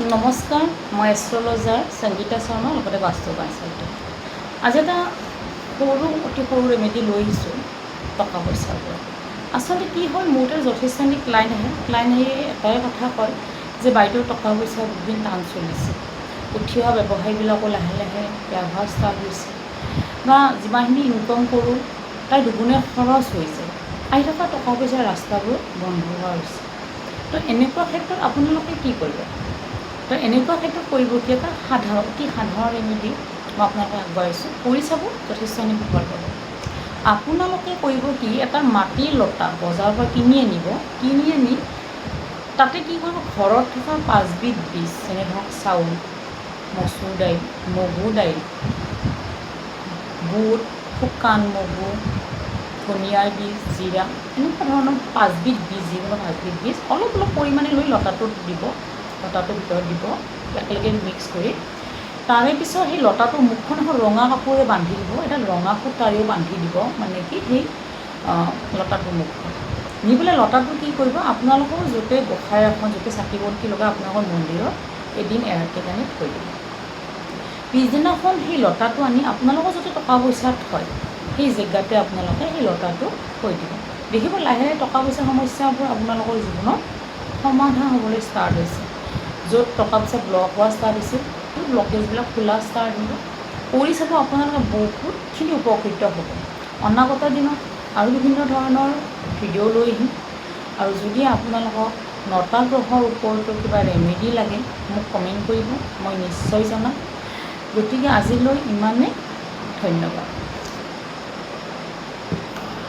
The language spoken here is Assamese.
নমস্কাৰ, মই এষ্ট্ৰলজাৰ সংগীতা শৰ্মা, লগতে বাস্তু কনচালটেণ্ট। আজি এটা অতি সৰু ৰেমেডি লৈ আহিছোঁ টকা পইচাৰ পৰা। আচলতে কি হয়, মোৰ তাত যথেষ্টখিনি ক্লাইণ্ট আহি এটাই কথা কয় যে বাইদেউ টকা পইচা বহুত টান চলিছে, উঠি অহা ব্যৱসায়বিলাকো লাহে লাহে বেয়া হোৱা ষ্টাৰ্ট হৈছে, বা যিমানখিনি ইনকম কৰোঁ তাৰ দুগুণে খৰচ হৈ যায়, আহি থকা টকা পইচাৰ ৰাস্তাবোৰ বন্ধ হোৱা হৈছে। তো এনেকুৱা ক্ষেত্ৰত আপোনালোকে কি কৰিব? তো এনেকুৱা ক্ষেত্ৰত কৰিব কি, এটা অতি সাধাৰণ ৰেমেডি মই আপোনালোকে আগবঢ়াইছোঁ, কৰি চাব, যথেষ্টখিনি সফল পাব। আপোনালোকে কৰিব কি, এটা মাটিৰ লতা বজাৰৰ পৰা কিনি আনি তাতে কি কৰিব, ঘৰত থকা 5বিধ বীজ, যেনে ধৰক চাউল, মচুৰ দাইল, মগু দাইল, বুট, শুকান মগু, ধনিয়াৰ বীজ, জিৰা, এনেকুৱা ধৰণৰ 5বিধ বীজ, যিকোনো 5বিধ বীজ অলপ পৰিমাণে লৈ লতাটোৰ ভিতৰত দিব, একেলগে মিক্স কৰি। তাৰে পিছত সেই লতাটোৰ মুখখন এখন ৰঙা কাপোৰে বান্ধি দিব, এডাল ৰঙা সূতাৰেও বান্ধি দিব, মানে কি সেই লতাটোৰ মুখখন নি পেলাই লতাটো কি কৰিব, আপোনালোকৰ য'তে গোঁসাই এখন, য'তে চাকি বন্তি লগাই আপোনালোকৰ মন্দিৰত এদিন এৰাতিৰ কাৰণে থৈ দিব। পিছদিনাখন সেই লতাটো আনি আপোনালোকৰ য'তে টকা পইচা থয় সেই জেগাতে আপোনালোকে সেই লতাটো থৈ দিব। দেখিব লাহে লাহে টকা পইচাৰ সমস্যাবোৰ আপোনালোকৰ জীৱনত সমাধান হ'বলৈ ষ্টাৰ্ট হৈছে। য'ত টকা পইচা ব্লক হোৱা ষ্টাৰ্ট হৈছিল, সেই ব্লকেজবিলাক খোলা ষ্টাৰ্ট হ'ব। কৰি চাব, আপোনালোকে বহুতখিনি উপকৃত হ'ব। অনাগত দিনত আৰু বিভিন্ন ধৰণৰ ভিডিঅ' লৈ আহিম, আৰু যদি আপোনালোকক 9টা গ্ৰহৰ ওপৰতো কিবা ৰেমেডি লাগে মোক কমেণ্ট কৰিব, মই নিশ্চয় জনাম। গতিকে আজিলৈ ইমানেই, ধন্যবাদ।